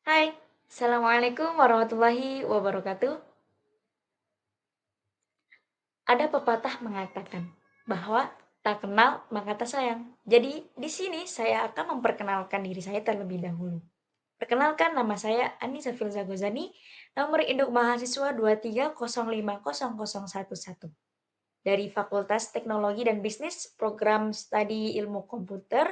Hai, Assalamualaikum warahmatullahi wabarakatuh. Ada pepatah mengatakan bahwa tak kenal maka tak sayang. Jadi, di sini saya akan memperkenalkan diri saya terlebih dahulu. Perkenalkan, nama saya Anissa Filza Gozani, nomor induk mahasiswa 230500011 dari Fakultas Teknologi dan Bisnis Program Studi Ilmu Komputer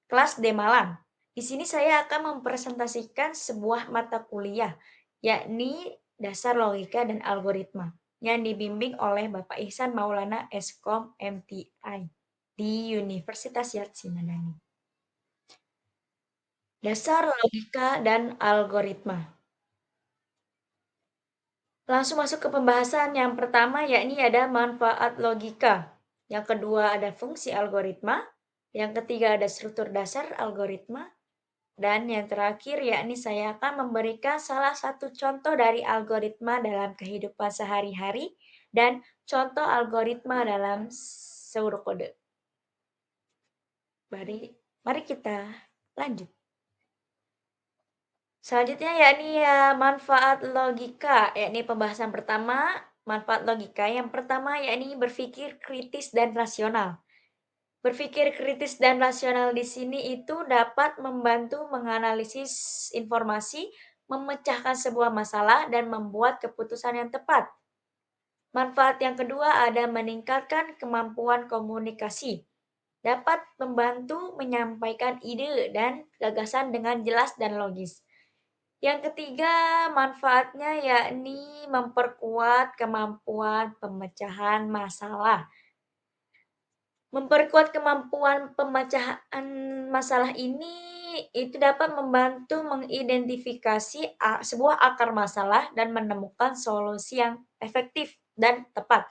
kelas D Malang. Di sini saya akan mempresentasikan sebuah mata kuliah, yakni Dasar Logika dan Algoritma, yang dibimbing oleh Bapak Ihsan Maulana Eskom MTI di Universitas Yatsi Madani. Dasar Logika dan Algoritma. Langsung masuk ke pembahasan yang pertama, yakni ada manfaat logika. Yang kedua ada fungsi algoritma. Yang ketiga ada struktur dasar algoritma. Dan yang terakhir yakni saya akan memberikan salah satu contoh dari algoritma dalam kehidupan sehari-hari dan contoh algoritma dalam pseudokode. Mari kita lanjut. Selanjutnya yakni manfaat logika, yakni pembahasan pertama, manfaat logika. Yang pertama yakni berpikir kritis dan rasional. Berpikir kritis dan rasional di sini itu dapat membantu menganalisis informasi, memecahkan sebuah masalah, dan membuat keputusan yang tepat. Manfaat yang kedua ada meningkatkan kemampuan komunikasi. Dapat membantu menyampaikan ide dan gagasan dengan jelas dan logis. Yang ketiga, manfaatnya yakni memperkuat kemampuan pemecahan masalah. Memperkuat kemampuan pemecahan masalah ini itu dapat membantu mengidentifikasi sebuah akar masalah dan menemukan solusi yang efektif dan tepat.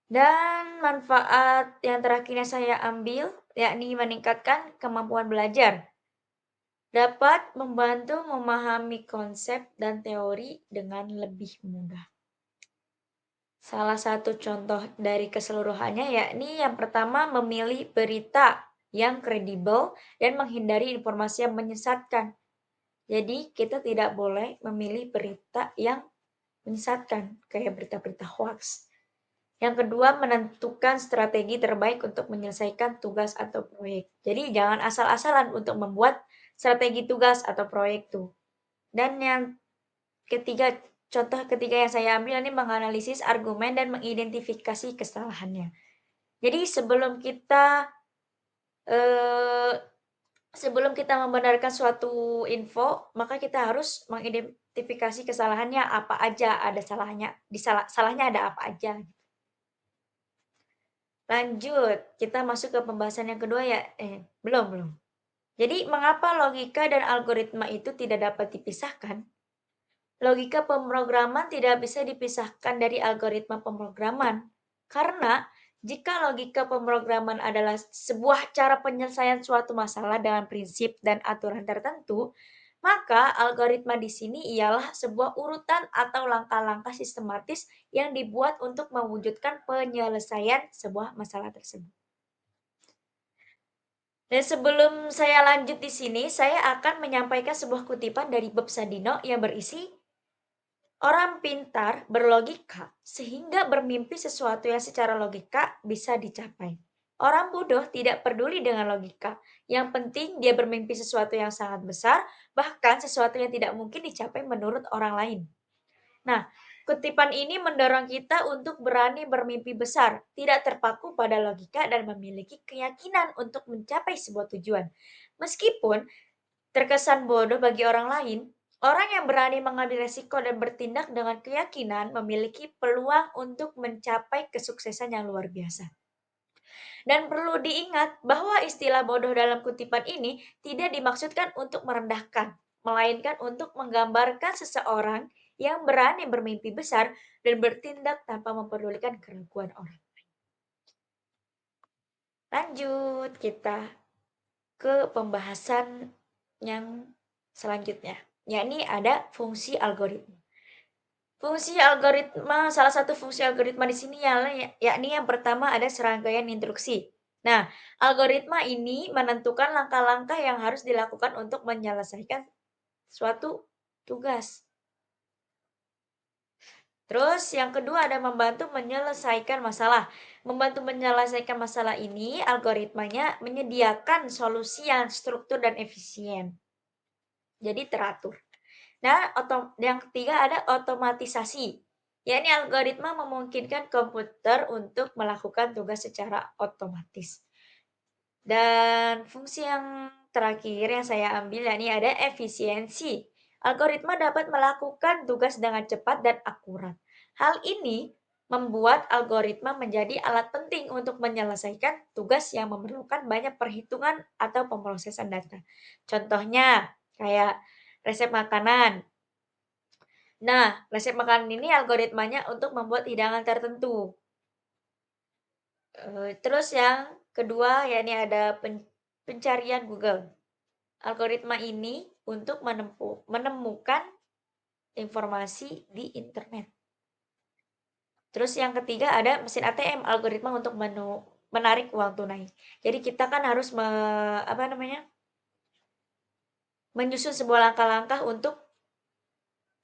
Dan manfaat yang terakhirnya saya ambil yakni meningkatkan kemampuan belajar. Dapat membantu memahami konsep dan teori dengan lebih mudah. Salah satu contoh dari keseluruhannya yakni yang pertama memilih berita yang kredibel dan menghindari informasi yang menyesatkan. Jadi kita tidak boleh memilih berita yang menyesatkan kayak berita-berita hoax. Yang kedua, menentukan strategi terbaik untuk menyelesaikan tugas atau proyek. Jadi jangan asal-asalan untuk membuat strategi tugas atau proyek tuh. Dan yang ketiga, contoh ketiga yang saya ambil ini menganalisis argumen dan mengidentifikasi kesalahannya. Jadi eee, sebelum kita membenarkan suatu info, maka kita harus mengidentifikasi kesalahannya apa aja, ada salahnya salahnya ada apa aja. Lanjut, kita masuk ke pembahasan yang kedua ya belum belum. Jadi mengapa logika dan algoritma itu tidak dapat dipisahkan? Logika pemrograman tidak bisa dipisahkan dari algoritma pemrograman, karena jika logika pemrograman adalah sebuah cara penyelesaian suatu masalah dengan prinsip dan aturan tertentu, maka algoritma di sini ialah sebuah urutan atau langkah-langkah sistematis yang dibuat untuk mewujudkan penyelesaian sebuah masalah tersebut. Dan sebelum saya lanjut di sini, saya akan menyampaikan sebuah kutipan dari Bob Sadino yang berisi, orang pintar berlogika sehingga bermimpi sesuatu yang secara logika bisa dicapai. Orang bodoh tidak peduli dengan logika. Yang penting dia bermimpi sesuatu yang sangat besar, bahkan sesuatu yang tidak mungkin dicapai menurut orang lain. Nah, kutipan ini mendorong kita untuk berani bermimpi besar, tidak terpaku pada logika dan memiliki keyakinan untuk mencapai sebuah tujuan. Meskipun terkesan bodoh bagi orang lain, orang yang berani mengambil resiko dan bertindak dengan keyakinan memiliki peluang untuk mencapai kesuksesan yang luar biasa. Dan perlu diingat bahwa istilah bodoh dalam kutipan ini tidak dimaksudkan untuk merendahkan, melainkan untuk menggambarkan seseorang yang berani bermimpi besar dan bertindak tanpa mempedulikan keraguan orang. Lanjut kita ke pembahasan yang selanjutnya, yakni ada fungsi algoritma. Salah satu fungsi algoritma di sini yakni yang pertama ada serangkaian instruksi. Nah, algoritma ini menentukan langkah-langkah yang harus dilakukan untuk menyelesaikan suatu tugas. Terus yang kedua ada membantu menyelesaikan masalah. Membantu menyelesaikan masalah ini, algoritmanya menyediakan solusi yang struktur dan efisien. Jadi teratur. Nah, yang ketiga ada otomatisasi. Yakni algoritma memungkinkan komputer untuk melakukan tugas secara otomatis. Dan fungsi yang terakhir yang saya ambil yakni ada efisiensi. Algoritma dapat melakukan tugas dengan cepat dan akurat. Hal ini membuat algoritma menjadi alat penting untuk menyelesaikan tugas yang memerlukan banyak perhitungan atau pemrosesan data. Contohnya kayak resep makanan. Nah, resep makanan ini algoritmanya untuk membuat hidangan tertentu. Terus yang kedua yakni ada pencarian Google. Algoritma ini untuk menemukan informasi di internet. Terus yang ketiga ada mesin ATM, algoritma untuk menarik uang tunai. Jadi kita kan harus apa namanya, menyusun sebuah langkah-langkah untuk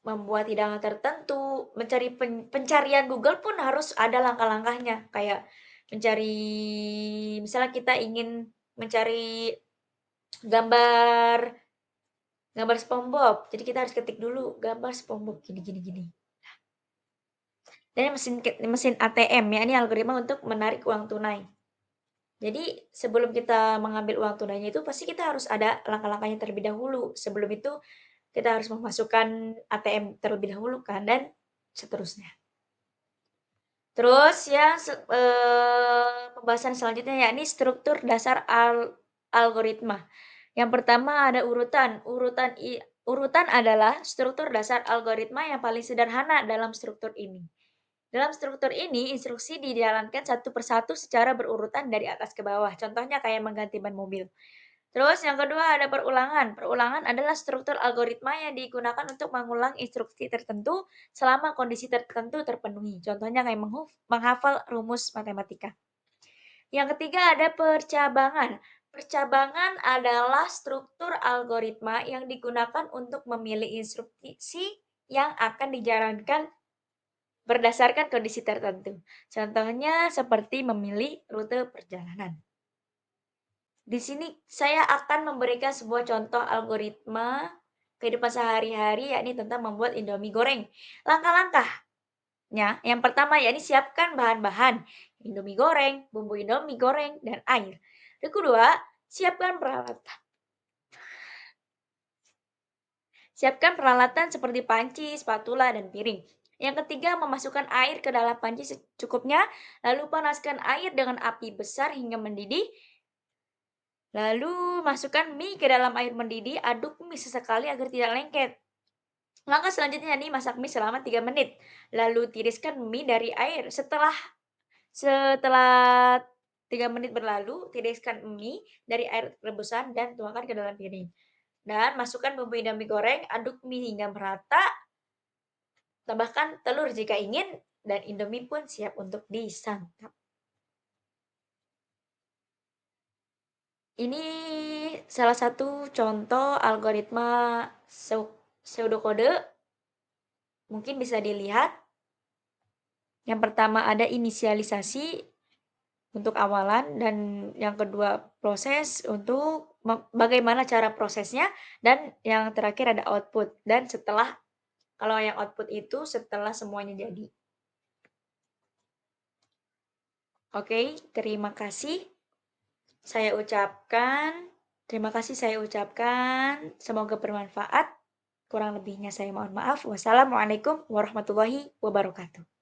membuat hidangan tertentu, mencari pencarian Google pun harus ada langkah-langkahnya, kayak mencari misalnya kita ingin mencari gambar gambar SpongeBob, jadi kita harus ketik dulu gambar SpongeBob gini gini gini. Dan mesin ATM ya, ini algoritma untuk menarik uang tunai. Jadi sebelum kita mengambil uang tunainya itu pasti kita harus ada langkah-langkahnya terlebih dahulu. Sebelum itu kita harus memasukkan ATM terlebih dahulu kan dan seterusnya. Terus ya pembahasan selanjutnya yakni struktur dasar algoritma. Yang pertama ada urutan. Urutan adalah struktur dasar algoritma yang paling sederhana dalam struktur ini. Dalam struktur ini, instruksi dijalankan satu persatu secara berurutan dari atas ke bawah. Contohnya kayak mengganti ban mobil. Terus yang kedua ada perulangan. Perulangan adalah struktur algoritma yang digunakan untuk mengulang instruksi tertentu selama kondisi tertentu terpenuhi. Contohnya kayak menghafal rumus matematika. Yang ketiga ada percabangan. Percabangan adalah struktur algoritma yang digunakan untuk memilih instruksi yang akan dijalankan berdasarkan kondisi tertentu. Contohnya seperti memilih rute perjalanan. Di sini saya akan memberikan sebuah contoh algoritma kehidupan sehari-hari, yakni tentang membuat Indomie goreng. Langkah-langkahnya, yang pertama yakni siapkan bahan-bahan, Indomie goreng, bumbu Indomie goreng, dan air. Yang kedua, siapkan peralatan. Siapkan peralatan seperti panci, spatula, dan piring. Yang ketiga, memasukkan air ke dalam panci secukupnya, lalu panaskan air dengan api besar hingga mendidih. Lalu masukkan mie ke dalam air mendidih, aduk mie sesekali agar tidak lengket. Langkah selanjutnya nih, masak mie selama 3 menit. Lalu tiriskan mie dari air. Setelah 3 menit berlalu, tiriskan mie dari air rebusan dan tuangkan ke dalam piring. Dan masukkan bumbu indomie goreng, aduk mie hingga merata, tambahkan telur jika ingin, dan indomie pun siap untuk disantap. Ini salah satu contoh algoritma pseudokode, mungkin bisa dilihat. Yang pertama ada inisialisasi untuk awalan dan yang kedua proses untuk bagaimana cara prosesnya dan yang terakhir ada output dan kalau yang output itu setelah semuanya jadi. Oke, terima kasih. Saya ucapkan terima kasih saya ucapkan, semoga bermanfaat. Kurang lebihnya saya mohon maaf. Wassalamualaikum warahmatullahi wabarakatuh.